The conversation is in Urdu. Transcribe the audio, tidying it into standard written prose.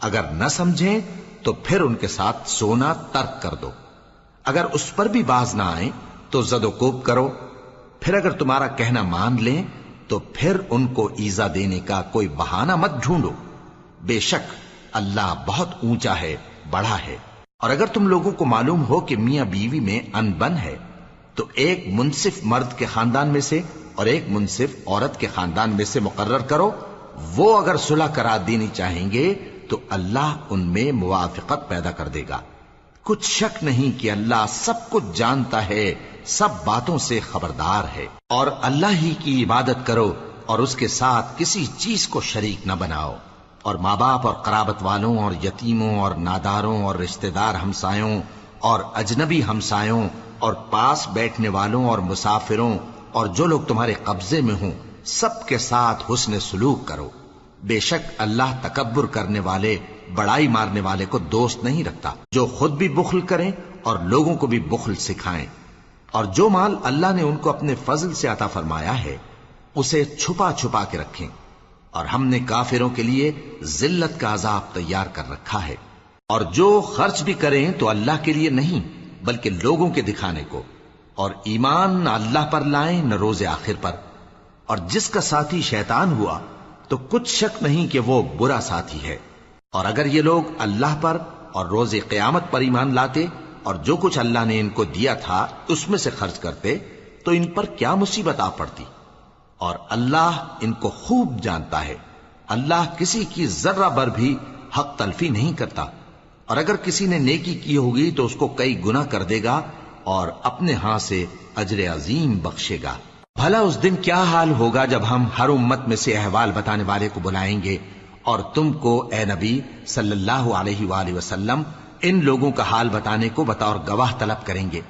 اگر نہ سمجھیں تو پھر ان کے ساتھ سونا ترک کر دو، اگر اس پر بھی باز نہ آئیں تو زد و کوب کرو، پھر اگر تمہارا کہنا مان لیں تو پھر ان کو ایذا دینے کا کوئی بہانہ مت ڈھونڈو، بے شک اللہ بہت اونچا ہے، بڑا ہے۔ اور اگر تم لوگوں کو معلوم ہو کہ میاں بیوی میں ان بن ہے تو ایک منصف مرد کے خاندان میں سے اور ایک منصف عورت کے خاندان میں سے مقرر کرو، وہ اگر صلح کرا دینی چاہیں گے تو اللہ ان میں موافقت پیدا کر دے گا۔ کچھ شک نہیں کہ اللہ سب کچھ جانتا ہے، سب باتوں سے خبردار ہے۔ اور اللہ ہی کی عبادت کرو اور اس کے ساتھ کسی چیز کو شریک نہ بناؤ، اور ماں باپ اور قرابت والوں اور یتیموں اور ناداروں اور رشتہ دار ہمسایوں اور اجنبی ہمسایوں اور پاس بیٹھنے والوں اور مسافروں اور جو لوگ تمہارے قبضے میں ہوں سب کے ساتھ حسن سلوک کرو، بے شک اللہ تکبر کرنے والے، بڑائی مارنے والے کو دوست نہیں رکھتا۔ جو خود بھی بخل کریں اور لوگوں کو بھی بخل سکھائیں، اور جو مال اللہ نے ان کو اپنے فضل سے عطا فرمایا ہے اسے چھپا چھپا کے رکھیں، اور ہم نے کافروں کے لیے ذلت کا عذاب تیار کر رکھا ہے۔ اور جو خرچ بھی کریں تو اللہ کے لیے نہیں بلکہ لوگوں کے دکھانے کو، اور ایمان نہ اللہ پر لائیں نہ روز آخر پر، اور جس کا ساتھی شیطان ہوا تو کچھ شک نہیں کہ وہ برا ساتھی ہے۔ اور اگر یہ لوگ اللہ پر اور روز قیامت پر ایمان لاتے اور جو کچھ اللہ نے ان کو دیا تھا اس میں سے خرچ کرتے تو ان پر کیا مصیبت آ پڑتی، اور اللہ ان کو خوب جانتا ہے۔ اللہ کسی کی ذرہ بر بھی حق تلفی نہیں کرتا، اور اگر کسی نے نیکی کی ہوگی تو اس کو کئی گنا کر دے گا اور اپنے ہاں سے اجر عظیم بخشے گا۔ بھلا اس دن کیا حال ہوگا جب ہم ہر امت میں سے احوال بتانے والے کو بلائیں گے اور تم کو اے نبی صلی اللہ علیہ وآلہ وسلم ان لوگوں کا حال بتانے کو بطور گواہ طلب کریں گے۔